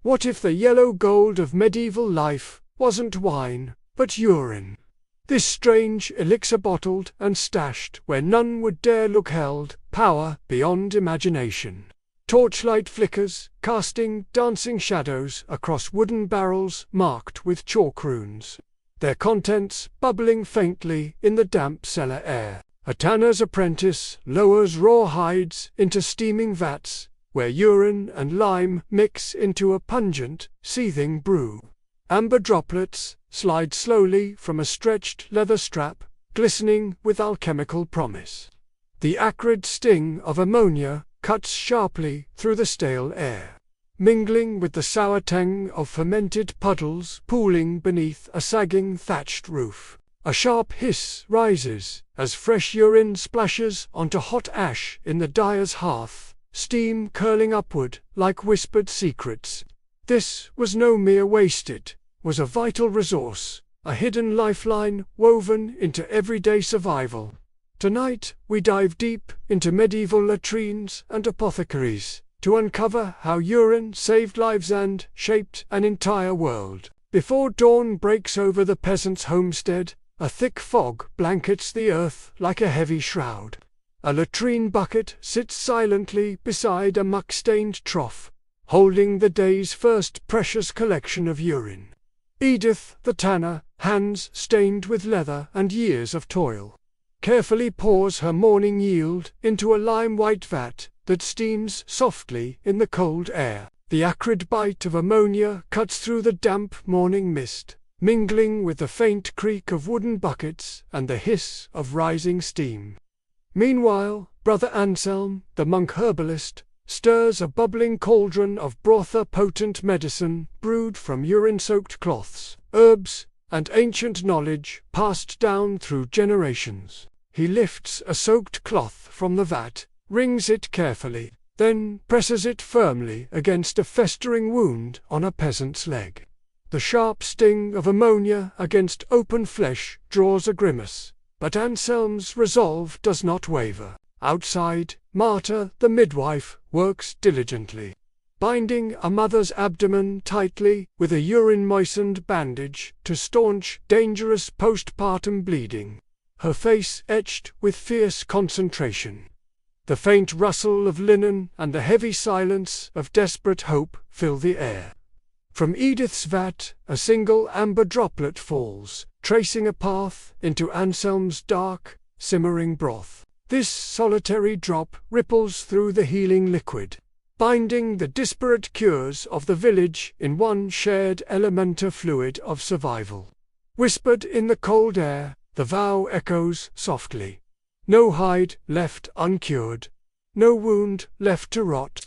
What if the yellow gold of medieval life wasn't wine, but urine? This strange elixir bottled and stashed where none would dare look held power beyond imagination. Torchlight flickers, casting dancing shadows across wooden barrels marked with chalk runes, their contents bubbling faintly in the damp cellar air. A tanner's apprentice lowers raw hides into steaming vats, where urine and lime mix into a pungent, seething brew. Amber droplets slide slowly from a stretched leather strap, glistening with alchemical promise. The acrid sting of ammonia cuts sharply through the stale air, mingling with the sour tang of fermented puddles pooling beneath a sagging thatched roof. A sharp hiss rises as fresh urine splashes onto hot ash in the dyer's hearth, steam curling upward like whispered secrets. This was no mere waste, it was a vital resource, a hidden lifeline woven into everyday survival. Tonight we dive deep into medieval latrines and apothecaries to uncover how urine saved lives and shaped an entire world. Before dawn breaks over the peasant's homestead, a thick fog blankets the earth like a heavy shroud. A latrine bucket sits silently beside a muck-stained trough, holding the day's first precious collection of urine. Edith, the tanner, hands stained with leather and years of toil, carefully pours her morning yield into a lime-white vat that steams softly in the cold air. The acrid bite of ammonia cuts through the damp morning mist, mingling with the faint creak of wooden buckets and the hiss of rising steam. Meanwhile, Brother Anselm, the monk herbalist, stirs a bubbling cauldron of brother potent medicine brewed from urine-soaked cloths, herbs, and ancient knowledge passed down through generations. He lifts a soaked cloth from the vat, wrings it carefully, then presses it firmly against a festering wound on a peasant's leg. The sharp sting of ammonia against open flesh draws a grimace, but Anselm's resolve does not waver. Outside, Marta, the midwife, works diligently, binding a mother's abdomen tightly with a urine-moistened bandage to staunch dangerous postpartum bleeding, her face etched with fierce concentration. The faint rustle of linen and the heavy silence of desperate hope fill the air. From Edith's vat, a single amber droplet falls, tracing a path into Anselm's dark, simmering broth. This solitary drop ripples through the healing liquid, binding the disparate cures of the village in one shared elemental fluid of survival. Whispered in the cold air, the vow echoes softly. No hide left uncured, no wound left to rot.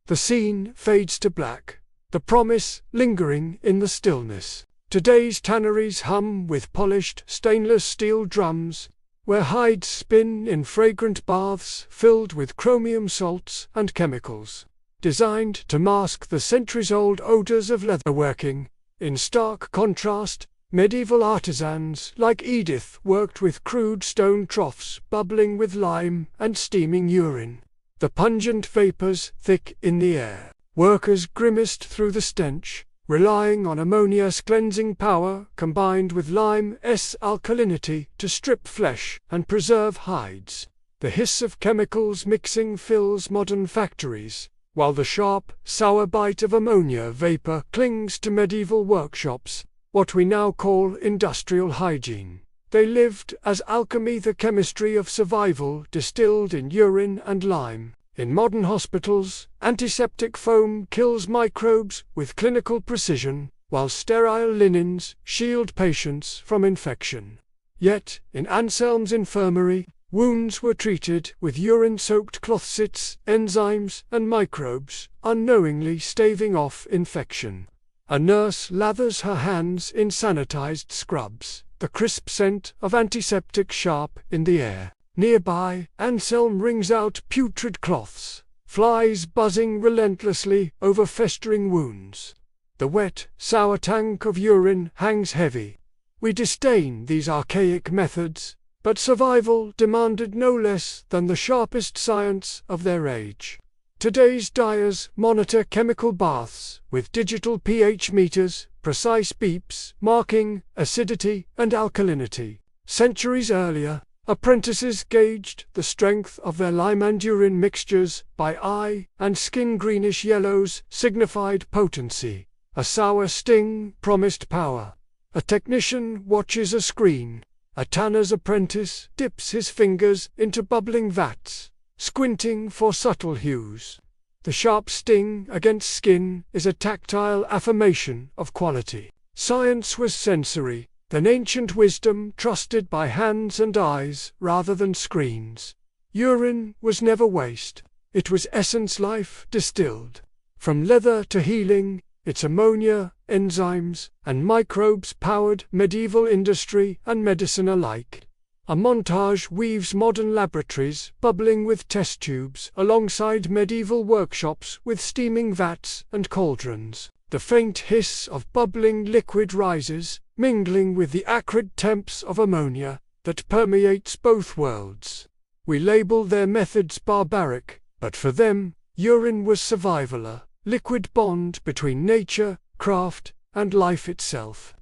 The scene fades to black, the promise lingering in the stillness. Today's tanneries hum with polished stainless steel drums, where hides spin in fragrant baths filled with chromium salts and chemicals, designed to mask the centuries-old odors of leatherworking. In stark contrast, medieval artisans like Edith worked with crude stone troughs bubbling with lime and steaming urine, the pungent vapors thick in the air. Workers grimaced through the stench, relying on ammonia's cleansing power combined with lime's alkalinity to strip flesh and preserve hides. The hiss of chemicals mixing fills modern factories, while the sharp, sour bite of ammonia vapor clings to medieval workshops, what we now call industrial hygiene. They lived as alchemy, the chemistry of survival distilled in urine and lime. In modern hospitals, antiseptic foam kills microbes with clinical precision, while sterile linens shield patients from infection. Yet, in Anselm's infirmary, wounds were treated with urine-soaked clothsits, enzymes, and microbes, unknowingly staving off infection. A nurse lathers her hands in sanitized scrubs, the crisp scent of antiseptic sharp in the air. Nearby, Anselm wrings out putrid cloths, flies buzzing relentlessly over festering wounds. The wet, sour tank of urine hangs heavy. We disdain these archaic methods, but survival demanded no less than the sharpest science of their age. Today's dyers monitor chemical baths with digital pH meters, precise beeps marking acidity and alkalinity. Centuries earlier, apprentices gauged the strength of their lime and urine mixtures by eye and skin. Greenish yellows signified potency. A sour sting promised power. A technician watches a screen. A tanner's apprentice dips his fingers into bubbling vats, squinting for subtle hues. The sharp sting against skin is a tactile affirmation of quality. Science was sensory, then ancient wisdom trusted by hands and eyes rather than screens. Urine was never waste. It was essence life distilled. From leather to healing, its ammonia, enzymes, and microbes powered medieval industry and medicine alike. A montage weaves modern laboratories bubbling with test tubes alongside medieval workshops with steaming vats and cauldrons. The faint hiss of bubbling liquid rises, mingling with the acrid temps of ammonia that permeates both worlds. We label their methods barbaric, but for them, urine was survival, a liquid bond between nature, craft, and life itself.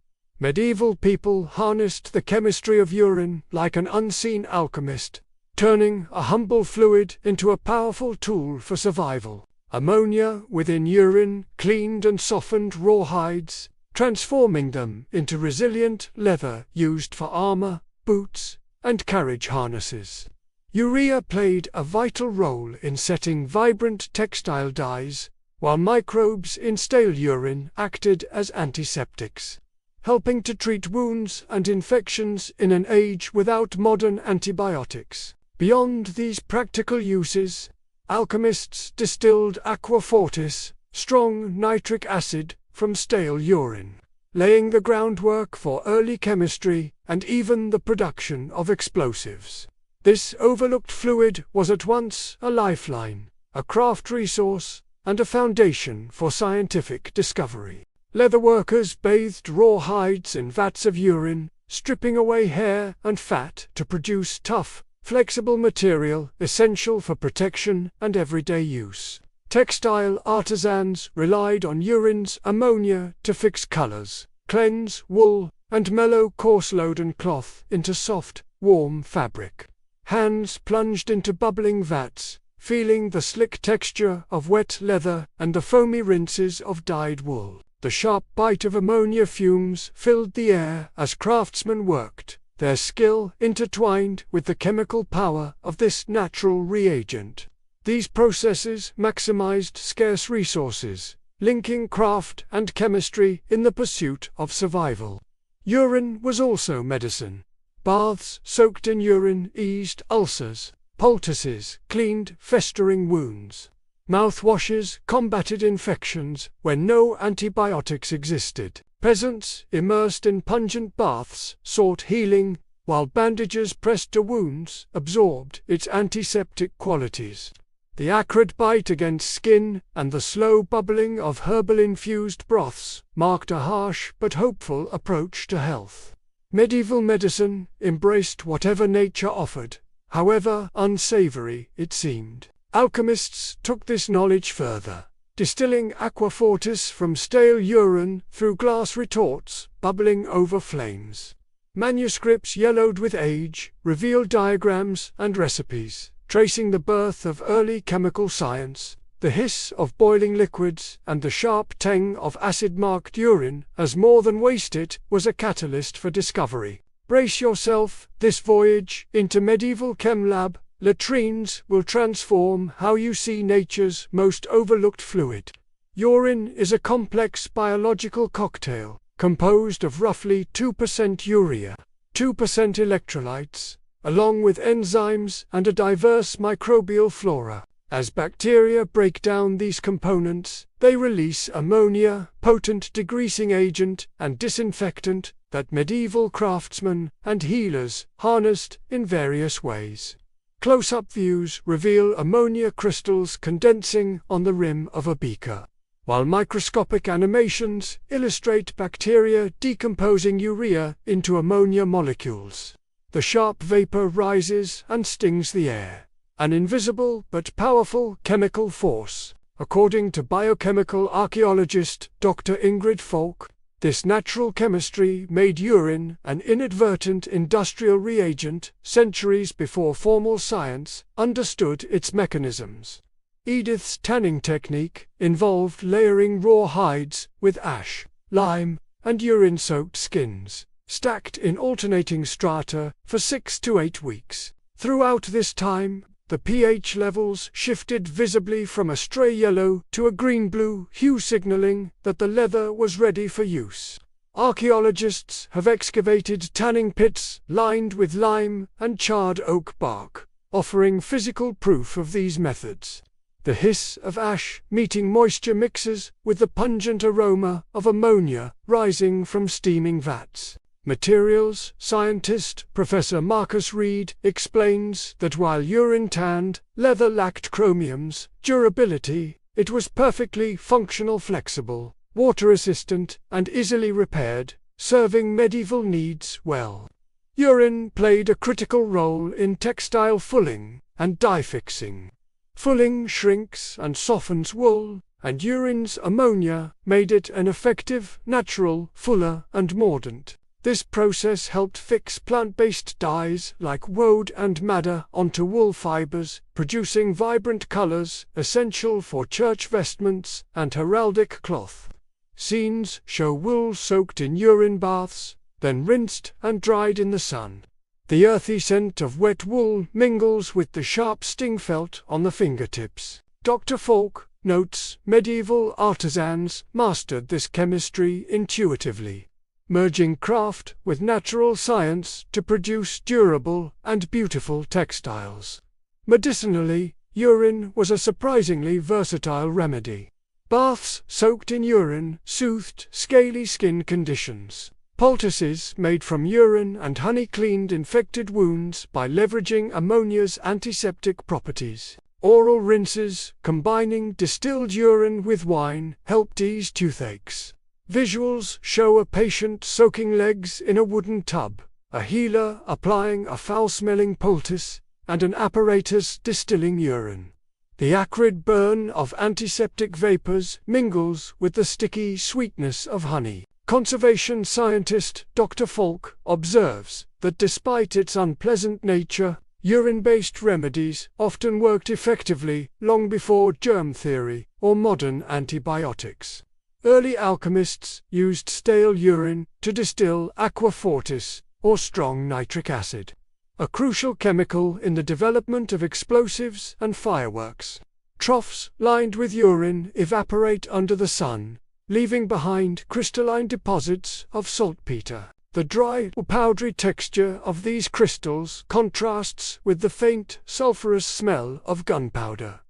Medieval people harnessed the chemistry of urine like an unseen alchemist, turning a humble fluid into a powerful tool for survival. Ammonia within urine cleaned and softened raw hides, transforming them into resilient leather used for armor, boots, and carriage harnesses. Urea played a vital role in setting vibrant textile dyes, while microbes in stale urine acted as antiseptics, helping to treat wounds and infections in an age without modern antibiotics. Beyond these practical uses, alchemists distilled aqua fortis, strong nitric acid, from stale urine, laying the groundwork for early chemistry and even the production of explosives. This overlooked fluid was at once a lifeline, a craft resource, and a foundation for scientific discovery. Leatherworkers bathed raw hides in vats of urine, stripping away hair and fat to produce tough, flexible material essential for protection and everyday use. Textile artisans relied on urine's ammonia to fix colors, cleanse wool, and mellow coarse-loaden cloth into soft, warm fabric. Hands plunged into bubbling vats, feeling the slick texture of wet leather and the foamy rinses of dyed wool. The sharp bite of ammonia fumes filled the air as craftsmen worked, their skill intertwined with the chemical power of this natural reagent. These processes maximized scarce resources, linking craft and chemistry in the pursuit of survival. Urine was also medicine. Baths soaked in urine eased ulcers, poultices cleaned festering wounds. Mouthwashes combated infections when no antibiotics existed. Peasants immersed in pungent baths sought healing, while bandages pressed to wounds absorbed its antiseptic qualities. The acrid bite against skin and the slow bubbling of herbal-infused broths marked a harsh but hopeful approach to health. Medieval medicine embraced whatever nature offered, however unsavory it seemed. Alchemists took this knowledge further, distilling aqua fortis from stale urine through glass retorts bubbling over flames. Manuscripts yellowed with age revealed diagrams and recipes, tracing the birth of early chemical science. The hiss of boiling liquids and the sharp tang of acid-marked urine as more than waste it was a catalyst for discovery. Brace yourself, this voyage into medieval chem lab latrines will transform how you see nature's most overlooked fluid. Urine is a complex biological cocktail, composed of roughly 2% urea, 2% electrolytes, along with enzymes and a diverse microbial flora. As bacteria break down these components, they release ammonia, potent degreasing agent and disinfectant that medieval craftsmen and healers harnessed in various ways. Close-up views reveal ammonia crystals condensing on the rim of a beaker, while microscopic animations illustrate bacteria decomposing urea into ammonia molecules. The sharp vapor rises and stings the air, an invisible but powerful chemical force. According to biochemical archaeologist Dr. Ingrid Falk, this natural chemistry made urine an inadvertent industrial reagent centuries before formal science understood its mechanisms. Edith's tanning technique involved layering raw hides with ash, lime, and urine-soaked skins, stacked in alternating strata for 6 to 8 weeks. Throughout this time, the pH levels shifted visibly from a stray yellow to a green-blue hue, signaling that the leather was ready for use. Archaeologists have excavated tanning pits lined with lime and charred oak bark, offering physical proof of these methods. The hiss of ash meeting moisture mixes with the pungent aroma of ammonia rising from steaming vats. Materials scientist Professor Marcus Reed explains that while urine tanned, leather lacked chromium's durability, it was perfectly functional, flexible, water-resistant, and easily repaired, serving medieval needs well. Urine played a critical role in textile fulling and dye fixing. Fulling shrinks and softens wool, and urine's ammonia made it an effective, natural fuller and mordant. This process helped fix plant-based dyes like woad and madder onto wool fibers, producing vibrant colors essential for church vestments and heraldic cloth. Scenes show wool soaked in urine baths, then rinsed and dried in the sun. The earthy scent of wet wool mingles with the sharp sting felt on the fingertips. Dr. Falk notes medieval artisans mastered this chemistry intuitively, merging craft with natural science to produce durable and beautiful textiles. Medicinally, urine was a surprisingly versatile remedy. Baths soaked in urine soothed scaly skin conditions. Poultices made from urine and honey cleaned infected wounds by leveraging ammonia's antiseptic properties. Oral rinses combining distilled urine with wine helped ease toothaches. Visuals show a patient soaking legs in a wooden tub, a healer applying a foul-smelling poultice, and an apparatus distilling urine. The acrid burn of antiseptic vapors mingles with the sticky sweetness of honey. Conservation scientist Dr. Falk observes that despite its unpleasant nature, urine-based remedies often worked effectively long before germ theory or modern antibiotics. Early alchemists used stale urine to distill aqua fortis, or strong nitric acid, a crucial chemical in the development of explosives and fireworks. Troughs lined with urine evaporate under the sun, leaving behind crystalline deposits of saltpeter. The dry or powdery texture of these crystals contrasts with the faint, sulphurous smell of gunpowder.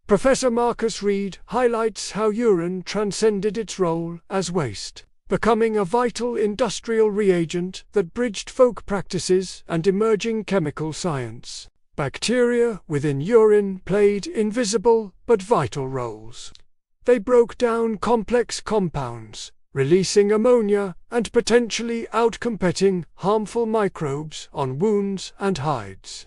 Professor Marcus Reed highlights how urine transcended its role as waste, becoming a vital industrial reagent that bridged folk practices and emerging chemical science. Bacteria within urine played invisible but vital roles. They broke down complex compounds, releasing ammonia and potentially outcompeting harmful microbes on wounds and hides.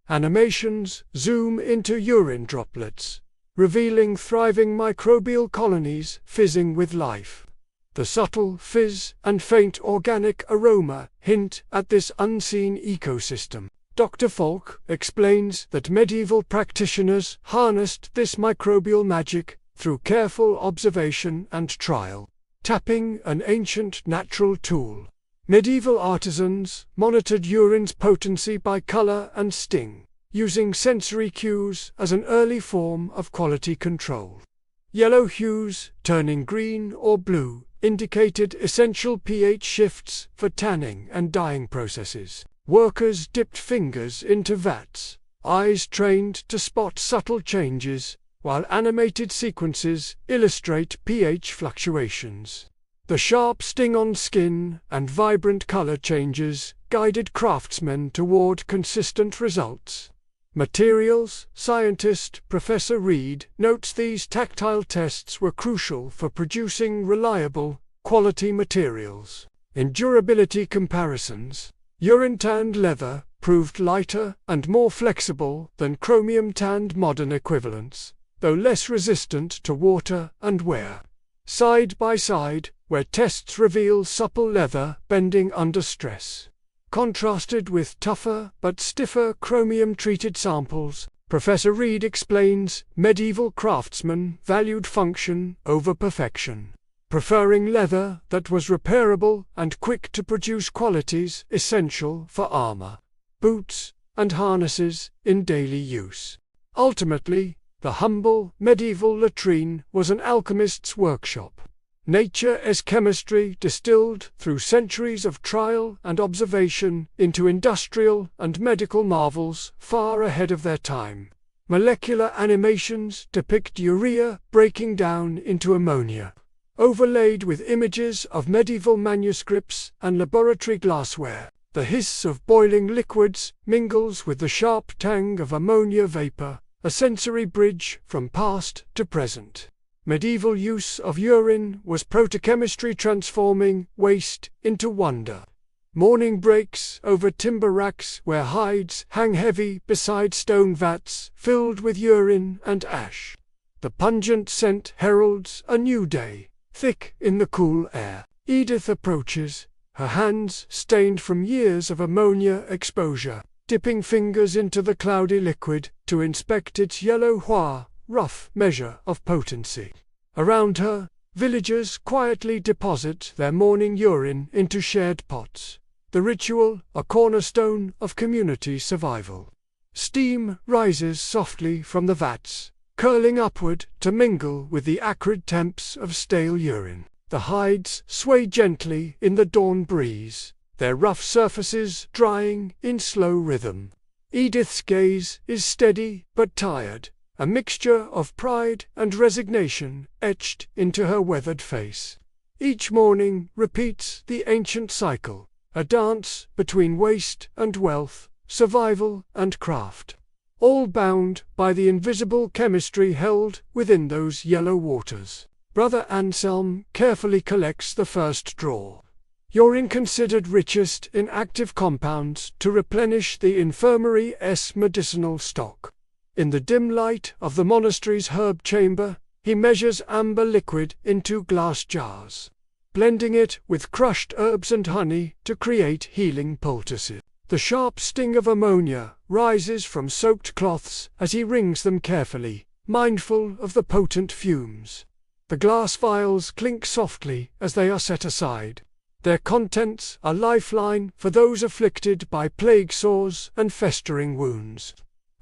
Animations zoom into urine droplets, revealing thriving microbial colonies fizzing with life. The subtle fizz and faint organic aroma hint at this unseen ecosystem. Dr. Falk explains that medieval practitioners harnessed this microbial magic through careful observation and trial, tapping an ancient natural tool. Medieval artisans monitored urine's potency by color and sting, using sensory cues as an early form of quality control. Yellow hues turning green or blue indicated essential pH shifts for tanning and dyeing processes. Workers dipped fingers into vats, eyes trained to spot subtle changes, while animated sequences illustrate pH fluctuations. The sharp sting on skin and vibrant color changes guided craftsmen toward consistent results. Materials scientist Professor Reed notes these tactile tests were crucial for producing reliable, quality materials. In durability comparisons, urine-tanned leather proved lighter and more flexible than chromium-tanned modern equivalents, though less resistant to water and wear. Side by side, where tests reveal supple leather bending under stress. Contrasted with tougher but stiffer chromium-treated samples, Professor Reed explains medieval craftsmen valued function over perfection, preferring leather that was repairable and quick to produce qualities essential for armor, boots, and harnesses in daily use. Ultimately, the humble medieval latrine was an alchemist's workshop. Nature as chemistry distilled through centuries of trial and observation into industrial and medical marvels far ahead of their time. Molecular animations depict urea breaking down into ammonia, overlaid with images of medieval manuscripts and laboratory glassware. The hiss of boiling liquids mingles with the sharp tang of ammonia vapor, a sensory bridge from past to present. Medieval use of urine was protochemistry transforming waste into wonder. Morning breaks over timber racks where hides hang heavy beside stone vats filled with urine and ash. The pungent scent heralds a new day, thick in the cool air. Edith approaches, her hands stained from years of ammonia exposure, dipping fingers into the cloudy liquid to inspect its yellow-white, rough measure of potency. Around her, villagers quietly deposit their morning urine into shared pots, the ritual a cornerstone of community survival. Steam rises softly from the vats, curling upward to mingle with the acrid temps of stale urine. The hides sway gently in the dawn breeze, their rough surfaces drying in slow rhythm. Edith's gaze is steady but tired, a mixture of pride and resignation etched into her weathered face. Each morning repeats the ancient cycle, a dance between waste and wealth, survival and craft, all bound by the invisible chemistry held within those yellow waters. Brother Anselm carefully collects the first drawer. Urine considered richest in active compounds to replenish the infirmary's medicinal stock. In the dim light of the monastery's herb chamber, he measures amber liquid into glass jars, blending it with crushed herbs and honey to create healing poultices. The sharp sting of ammonia rises from soaked cloths as he wrings them carefully, mindful of the potent fumes. The glass vials clink softly as they are set aside. Their contents a lifeline for those afflicted by plague sores and festering wounds.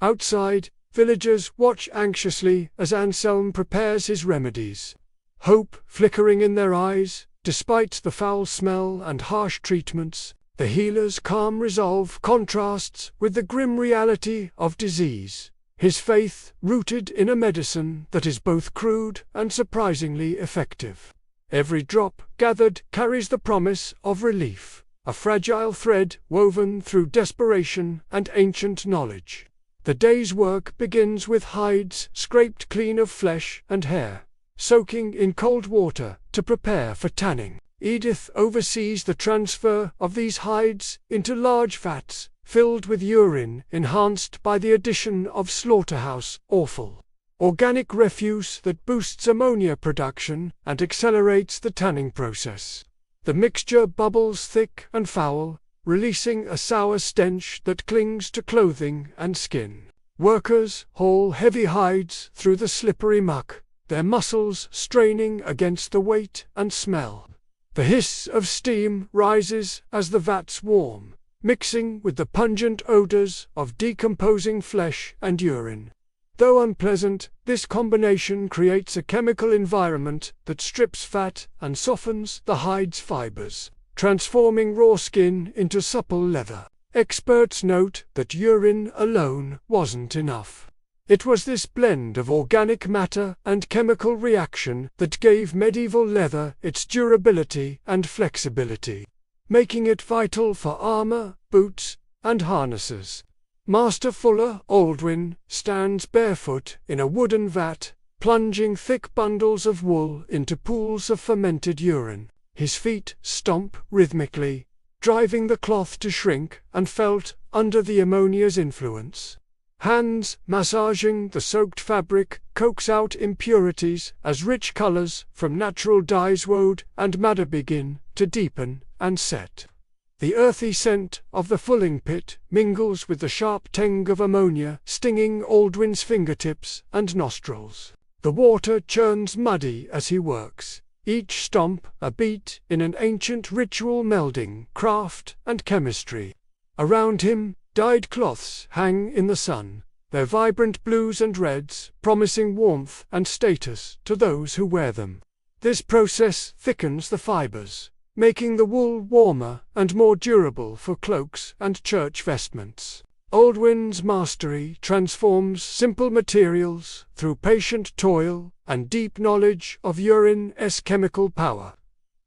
Outside, villagers watch anxiously as Anselm prepares his remedies, hope flickering in their eyes. Despite the foul smell and harsh treatments, the healer's calm resolve contrasts with the grim reality of disease, his faith rooted in a medicine that is both crude and surprisingly effective. Every drop gathered carries the promise of relief, a fragile thread woven through desperation and ancient knowledge. The day's work begins with hides scraped clean of flesh and hair, soaking in cold water to prepare for tanning. Edith oversees the transfer of these hides into large vats filled with urine enhanced by the addition of slaughterhouse offal, organic refuse that boosts ammonia production and accelerates the tanning process. The mixture bubbles thick and foul, releasing a sour stench that clings to clothing and skin. Workers haul heavy hides through the slippery muck, their muscles straining against the weight and smell. The hiss of steam rises as the vats warm, mixing with the pungent odors of decomposing flesh and urine. Though unpleasant, this combination creates a chemical environment that strips fat and softens the hide's fibers, transforming raw skin into supple leather. Experts note that urine alone wasn't enough. It was this blend of organic matter and chemical reaction that gave medieval leather its durability and flexibility, making it vital for armor, boots, and harnesses. Master Fuller Aldwin stands barefoot in a wooden vat, plunging thick bundles of wool into pools of fermented urine. His feet stomp rhythmically, driving the cloth to shrink, and felt under the ammonia's influence. Hands, massaging the soaked fabric, coax out impurities as rich colors from natural dyes woad and madder begin to deepen and set. The earthy scent of the fulling pit mingles with the sharp tang of ammonia, stinging Aldwin's fingertips and nostrils. The water churns muddy as he works, each stomp a beat in an ancient ritual melding craft and chemistry. Around him, dyed cloths hang in the sun, their vibrant blues and reds promising warmth and status to those who wear them. This process thickens the fibers, making the wool warmer and more durable for cloaks and church vestments. Aldwin's mastery transforms simple materials through patient toil and deep knowledge of URINE's chemical power.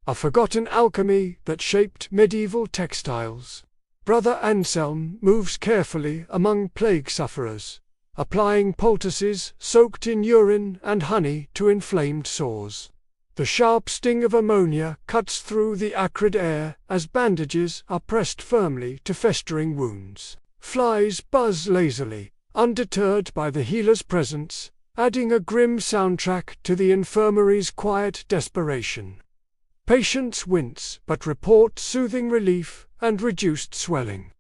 A forgotten alchemy that shaped medieval textiles. Brother Anselm moves carefully among plague sufferers, applying poultices soaked in urine and honey to inflamed sores. The sharp sting of ammonia cuts through the acrid air as bandages are pressed firmly to festering wounds. Flies buzz lazily, undeterred by the healer's presence, adding a grim soundtrack to the infirmary's quiet desperation. Patients wince but report soothing relief and reduced swelling.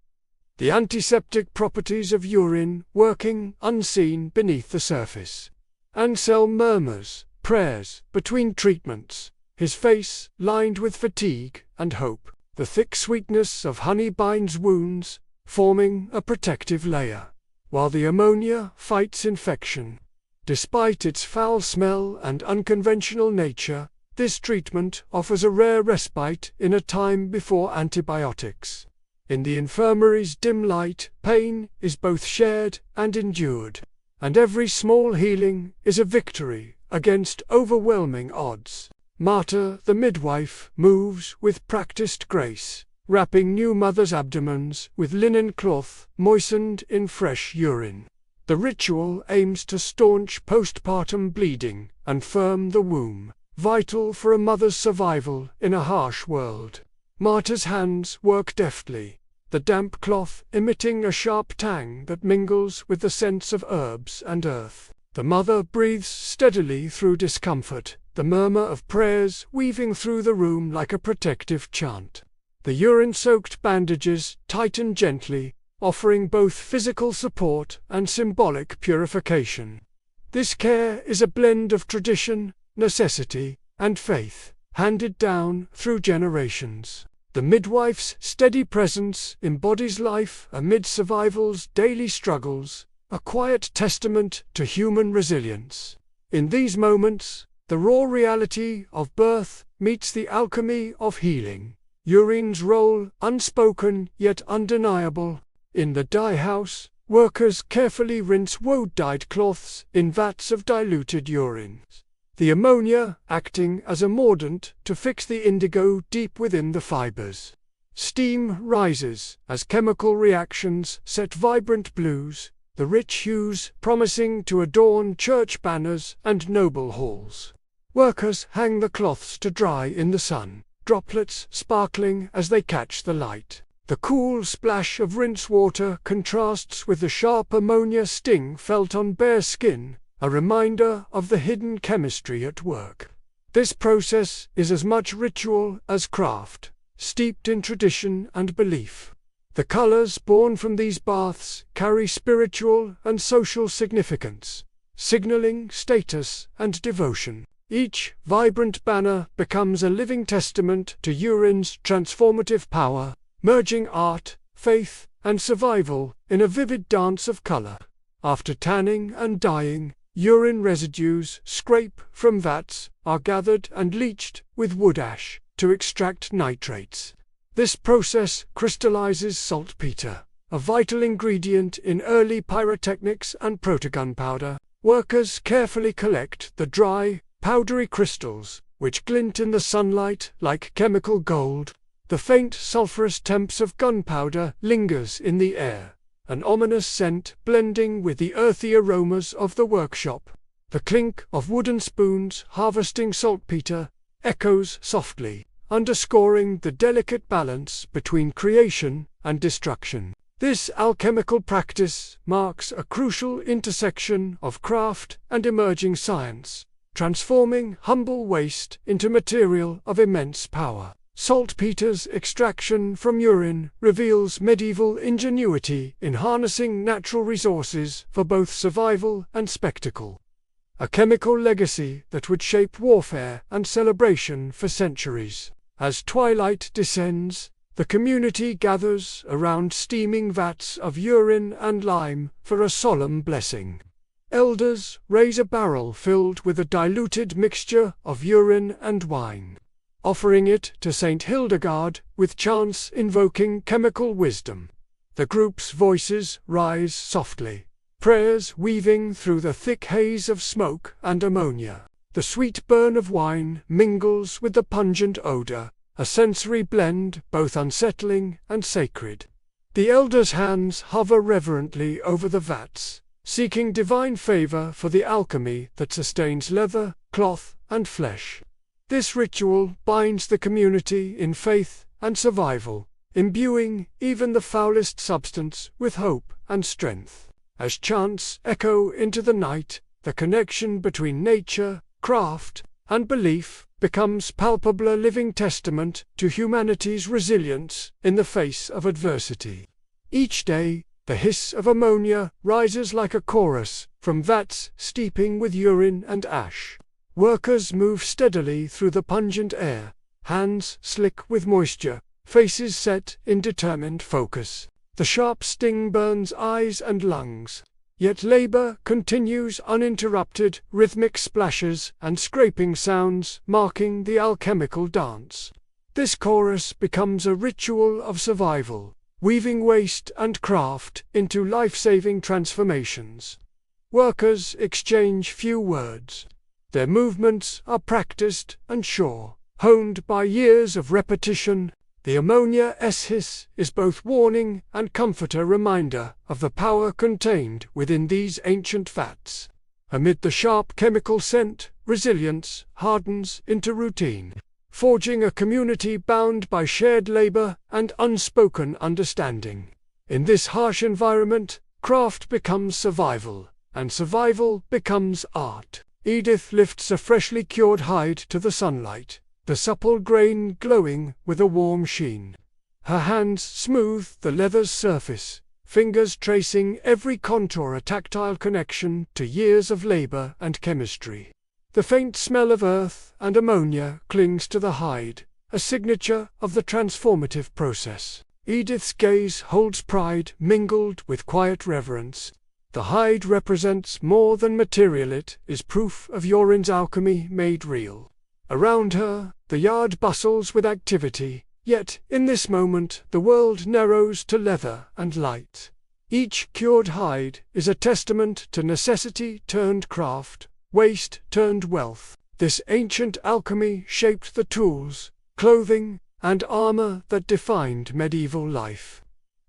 The antiseptic properties of urine working unseen beneath the surface. Anselm murmurs prayers between treatments, his face lined with fatigue and hope. The thick sweetness of honey binds wounds, forming a protective layer, while the ammonia fights infection. Despite its foul smell and unconventional nature, this treatment offers a rare respite in a time before antibiotics. In the infirmary's dim light, pain is both shared and endured, and every small healing is a victory against overwhelming odds. Marta, the midwife, moves with practiced grace, wrapping new mothers' abdomens with linen cloth moistened in fresh urine. The ritual aims to staunch postpartum bleeding and firm the womb, vital for a mother's survival in a harsh world. Marta's hands work deftly, the damp cloth emitting a sharp tang that mingles with the scents of herbs and earth. The mother breathes steadily through discomfort, the murmur of prayers weaving through the room like a protective chant. The urine-soaked bandages tighten gently, offering both physical support and symbolic purification. This care is a blend of tradition, necessity, and faith, handed down through generations. The midwife's steady presence embodies life amid survival's daily struggles, a quiet testament to human resilience. In these moments, the raw reality of birth meets the alchemy of healing. Urine's role, unspoken yet undeniable. In the dye house, workers carefully rinse woad-dyed cloths in vats of diluted urine, the ammonia acting as a mordant to fix the indigo deep within the fibers. Steam rises as chemical reactions set vibrant blues, the rich hues promising to adorn church banners and noble halls. Workers hang the cloths to dry in the sun, droplets sparkling as they catch the light. The cool splash of rinse water contrasts with the sharp ammonia sting felt on bare skin, a reminder of the hidden chemistry at work. This process is as much ritual as craft, steeped in tradition and belief. The colors born from these baths carry spiritual and social significance, signaling status and devotion. Each vibrant banner becomes a living testament to urine's transformative power, merging art, faith, and survival in a vivid dance of color. After tanning and dyeing, urine residues scraped from vats are gathered and leached with wood ash to extract nitrates. This process crystallizes saltpeter, a vital ingredient in early pyrotechnics and protogunpowder. Workers carefully collect the dry, powdery crystals, which glint in the sunlight like chemical gold. The faint sulphurous temps of gunpowder lingers in the air, an ominous scent blending with the earthy aromas of the workshop. The clink of wooden spoons harvesting saltpeter echoes softly, underscoring the delicate balance between creation and destruction. This alchemical practice marks a crucial intersection of craft and emerging science, transforming humble waste into material of immense power. Saltpeter's extraction from urine reveals medieval ingenuity in harnessing natural resources for both survival and spectacle. A chemical legacy that would shape warfare and celebration for centuries. As twilight descends, the community gathers around steaming vats of urine and lime for a solemn blessing. Elders raise a barrel filled with a diluted mixture of urine and wine, offering it to Saint Hildegard with chants invoking chemical wisdom. The group's voices rise softly, prayers weaving through the thick haze of smoke and ammonia. The sweet burn of wine mingles with the pungent odor, a sensory blend both unsettling and sacred. The elders' hands hover reverently over the vats, seeking divine favor for the alchemy that sustains leather, cloth, and flesh. This ritual binds the community in faith and survival, imbuing even the foulest substance with hope and strength. As chants echo into the night, the connection between nature, craft, and belief becomes palpable, a living testament to humanity's resilience in the face of adversity. Each day, the hiss of ammonia rises like a chorus from vats steeping with urine and ash. Workers move steadily through the pungent air, hands slick with moisture, faces set in determined focus. The sharp sting burns eyes and lungs, yet labor continues uninterrupted, rhythmic splashes and scraping sounds marking the alchemical dance. This chorus becomes a ritual of survival, weaving waste and craft into life-saving transformations. Workers exchange few words. Their movements are practiced and sure, honed by years of repetition. The ammonia's hiss is both warning and comfort, a reminder of the power contained within these ancient vats. Amid the sharp chemical scent, resilience hardens into routine, forging a community bound by shared labor and unspoken understanding. In this harsh environment, craft becomes survival, and survival becomes art. Edith lifts a freshly cured hide to the sunlight, the supple grain glowing with a warm sheen. Her hands smooth the leather's surface, fingers tracing every contour, a tactile connection to years of labor and chemistry. The faint smell of earth and ammonia clings to the hide, a signature of the transformative process. Edith's gaze holds pride mingled with quiet reverence. The hide represents more than material, it is proof of urine's alchemy made real. Around her, the yard bustles with activity, yet in this moment the world narrows to leather and light. Each cured hide is a testament to necessity turned craft, waste turned wealth. This ancient alchemy shaped the tools, clothing, and armor that defined medieval life.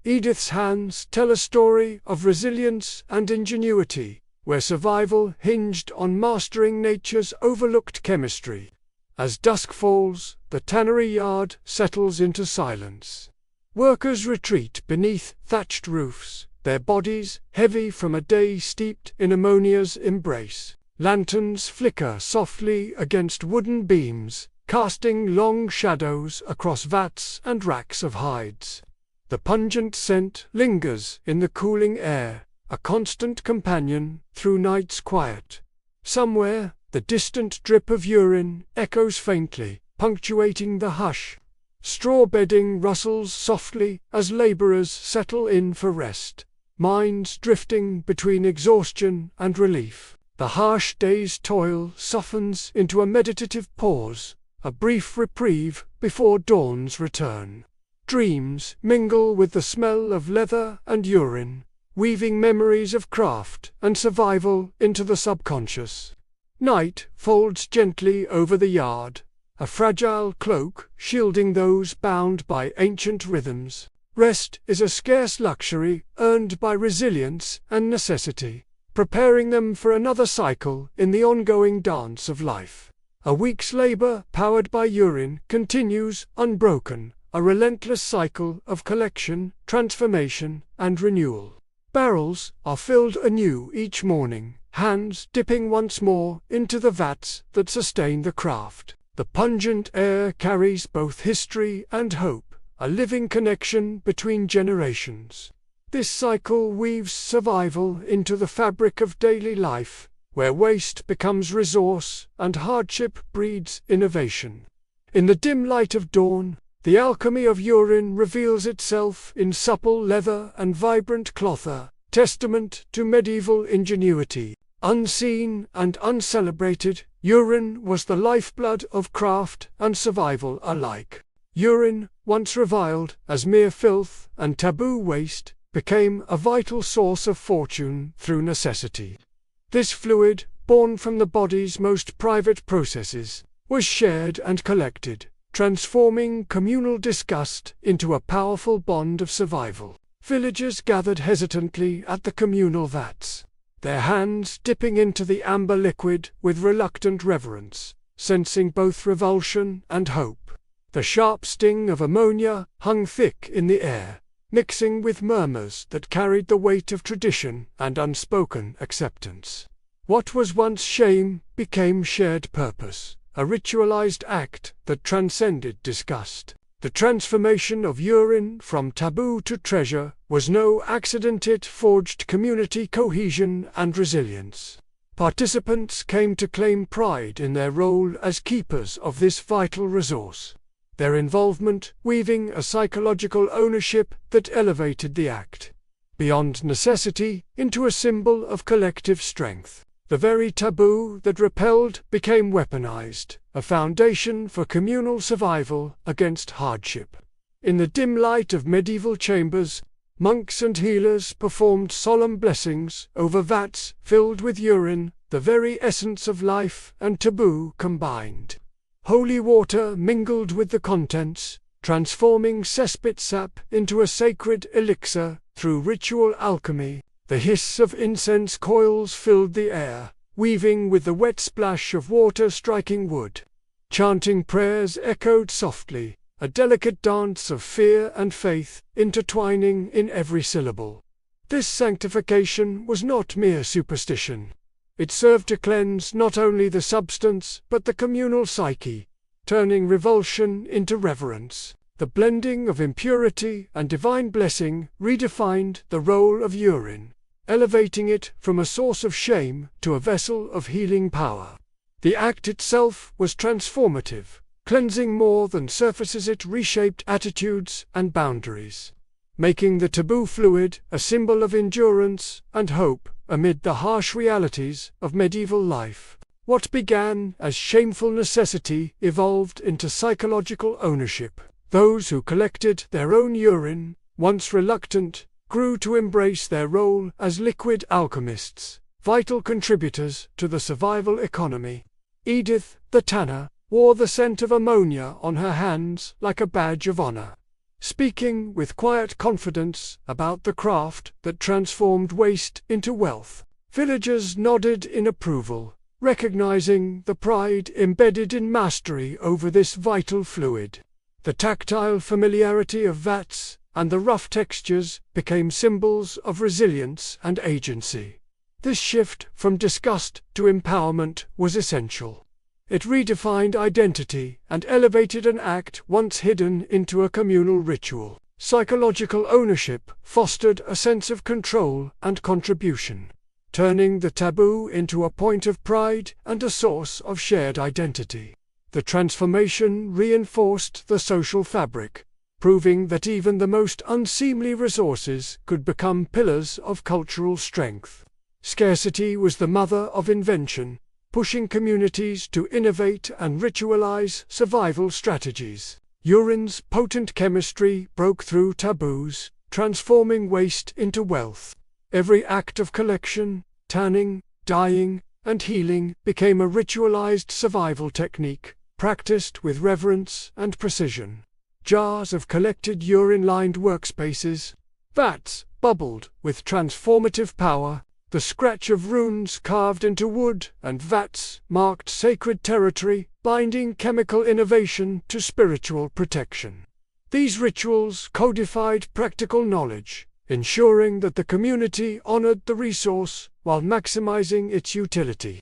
Edith's hands tell a story of resilience and ingenuity, where survival hinged on mastering nature's overlooked chemistry. As dusk falls, the tannery yard settles into silence. Workers retreat beneath thatched roofs, their bodies heavy from a day steeped in ammonia's embrace. Lanterns flicker softly against wooden beams, casting long shadows across vats and racks of hides. The pungent scent lingers in the cooling air, a constant companion through night's quiet. Somewhere, the distant drip of urine echoes faintly, punctuating the hush. Straw bedding rustles softly as laborers settle in for rest, minds drifting between exhaustion and relief. The harsh day's toil softens into a meditative pause, a brief reprieve before dawn's return. Dreams mingle with the smell of leather and urine, weaving memories of craft and survival into the subconscious. Night folds gently over the yard, a fragile cloak shielding those bound by ancient rhythms. Rest is a scarce luxury earned by resilience and necessity, preparing them for another cycle in the ongoing dance of life. A week's labor, powered by urine, continues, unbroken, a relentless cycle of collection, transformation, and renewal. Barrels are filled anew each morning, hands dipping once more into the vats that sustain the craft. The pungent air carries both history and hope, a living connection between generations. This cycle weaves survival into the fabric of daily life, where waste becomes resource and hardship breeds innovation. In the dim light of dawn, the alchemy of urine reveals itself in supple leather and vibrant cloth, a testament to medieval ingenuity. Unseen and uncelebrated, urine was the lifeblood of craft and survival alike. Urine, once reviled as mere filth and taboo waste, became a vital source of fortune through necessity. This fluid, born from the body's most private processes, was shared and collected, transforming communal disgust into a powerful bond of survival. Villagers gathered hesitantly at the communal vats, their hands dipping into the amber liquid with reluctant reverence, sensing both revulsion and hope. The sharp sting of ammonia hung thick in the air, mixing with murmurs that carried the weight of tradition and unspoken acceptance. What was once shame became shared purpose, a ritualized act that transcended disgust. The transformation of urine from taboo to treasure was no accident. It forged community cohesion and resilience. Participants came to claim pride in their role as keepers of this vital resource, their involvement weaving a psychological ownership that elevated the act beyond necessity into a symbol of collective strength. The very taboo that repelled became weaponized, a foundation for communal survival against hardship. In the dim light of medieval chambers, monks and healers performed solemn blessings over vats filled with urine, the very essence of life and taboo combined. Holy water mingled with the contents, transforming cesspit sap into a sacred elixir through ritual alchemy. The hiss of incense coils filled the air, weaving with the wet splash of water striking wood. Chanting prayers echoed softly, a delicate dance of fear and faith intertwining in every syllable. This sanctification was not mere superstition. It served to cleanse not only the substance but the communal psyche, turning revulsion into reverence. The blending of impurity and divine blessing redefined the role of urine, elevating it from a source of shame to a vessel of healing power. The act itself was transformative, cleansing more than surfaces. It reshaped attitudes and boundaries, making the taboo fluid a symbol of endurance and hope amid the harsh realities of medieval life. What began as shameful necessity evolved into psychological ownership. Those who collected their own urine, once reluctant, grew to embrace their role as liquid alchemists, vital contributors to the survival economy. Edith, the tanner, wore the scent of ammonia on her hands like a badge of honor, speaking with quiet confidence about the craft that transformed waste into wealth. Villagers nodded in approval, recognizing the pride embedded in mastery over this vital fluid. The tactile familiarity of vats and the rough textures became symbols of resilience and agency. This shift from disgust to empowerment was essential. It redefined identity and elevated an act once hidden into a communal ritual. Psychological ownership fostered a sense of control and contribution, turning the taboo into a point of pride and a source of shared identity. The transformation reinforced the social fabric, proving that even the most unseemly resources could become pillars of cultural strength. Scarcity was the mother of invention, pushing communities to innovate and ritualize survival strategies. Urine's potent chemistry broke through taboos, transforming waste into wealth. Every act of collection, tanning, dyeing, and healing became a ritualized survival technique, practiced with reverence and precision. Jars of collected urine lined workspaces, vats bubbled with transformative power, The scratch of runes carved into wood and vats marked sacred territory, binding chemical innovation to spiritual protection. These rituals codified practical knowledge, ensuring that the community honored the resource while maximizing its utility.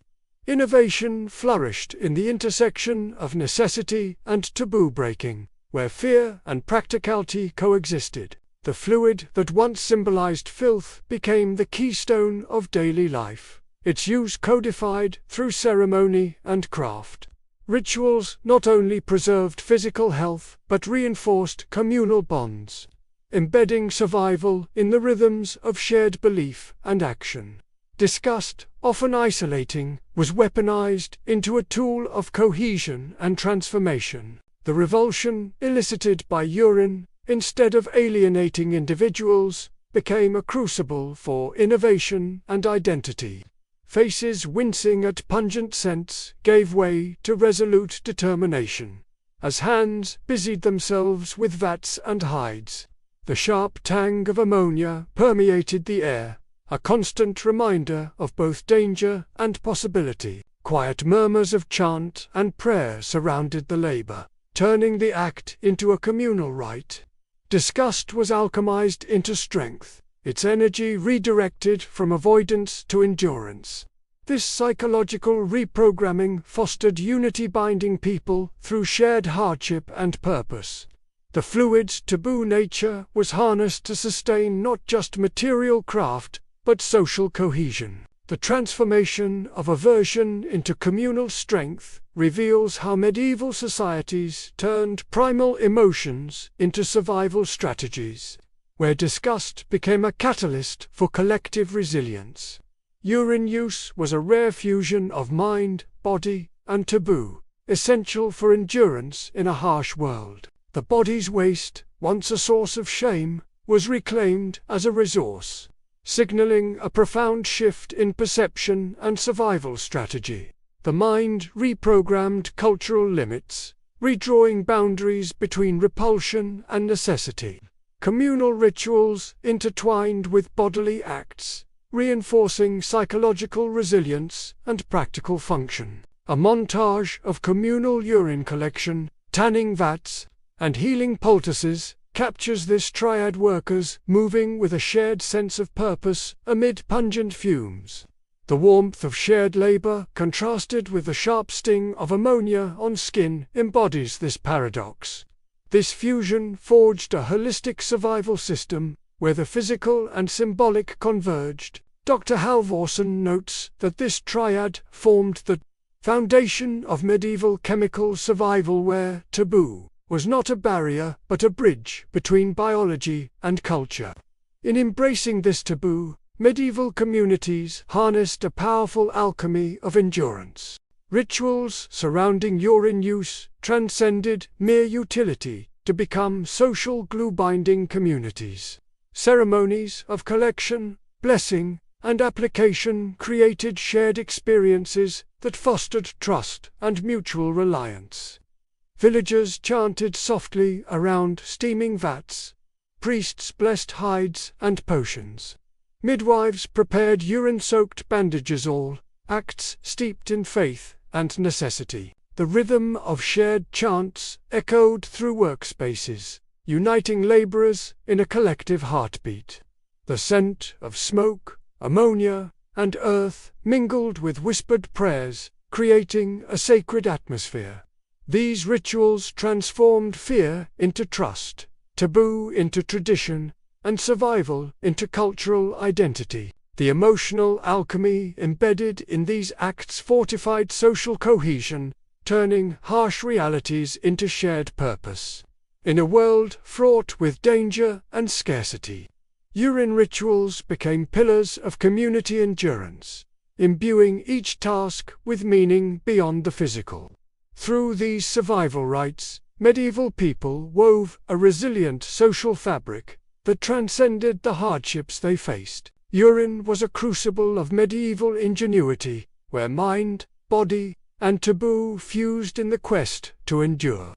Innovation flourished in the intersection of necessity and taboo breaking, where fear and practicality coexisted. The fluid that once symbolized filth became the keystone of daily life, its use codified through ceremony and craft. Rituals not only preserved physical health but reinforced communal bonds, embedding survival in the rhythms of shared belief and action. Disgust, often isolating, was weaponized into a tool of cohesion and transformation. The revulsion elicited by urine, instead of alienating individuals, became a crucible for innovation and identity. Faces wincing at pungent scents gave way to resolute determination. As hands busied themselves with vats and hides, the sharp tang of ammonia permeated the air, a constant reminder of both danger and possibility. Quiet murmurs of chant and prayer surrounded the labor, turning the act into a communal rite. Disgust was alchemized into strength, its energy redirected from avoidance to endurance. This psychological reprogramming fostered unity, binding people through shared hardship and purpose. The fluid's taboo nature was harnessed to sustain not just material craft, but social cohesion. The transformation of aversion into communal strength reveals how medieval societies turned primal emotions into survival strategies, where disgust became a catalyst for collective resilience. Urine use was a rare fusion of mind, body, and taboo, essential for endurance in a harsh world. The body's waste, once a source of shame, was reclaimed as a resource, signaling a profound shift in perception and survival strategy. The mind reprogrammed cultural limits, redrawing boundaries between repulsion and necessity. Communal rituals intertwined with bodily acts, reinforcing psychological resilience and practical function. A montage of communal urine collection, tanning vats, and healing poultices captures this triad: workers moving with a shared sense of purpose amid pungent fumes. The warmth of shared labor, contrasted with the sharp sting of ammonia on skin, embodies this paradox. This fusion forged a holistic survival system, where the physical and symbolic converged. Dr. Halvorsen notes that this triad formed the foundation of medieval chemical survival, where taboo was not a barrier but a bridge between biology and culture. In embracing this taboo, medieval communities harnessed a powerful alchemy of endurance. Rituals surrounding urine use transcended mere utility to become social glue-binding communities. Ceremonies of collection, blessing, and application created shared experiences that fostered trust and mutual reliance. Villagers chanted softly around steaming vats, priests blessed hides and potions. Midwives prepared urine-soaked bandages, all acts steeped in faith and necessity. The rhythm of shared chants echoed through workspaces, uniting laborers in a collective heartbeat. The scent of smoke, ammonia, and earth mingled with whispered prayers, creating a sacred atmosphere. These rituals transformed fear into trust, taboo into tradition, and survival into cultural identity. The emotional alchemy embedded in these acts fortified social cohesion, turning harsh realities into shared purpose. In a world fraught with danger and scarcity, urine rituals became pillars of community endurance, imbuing each task with meaning beyond the physical. Through these survival rites, medieval people wove a resilient social fabric that transcended the hardships they faced. Urine was a crucible of medieval ingenuity, where mind, body, and taboo fused in the quest to endure.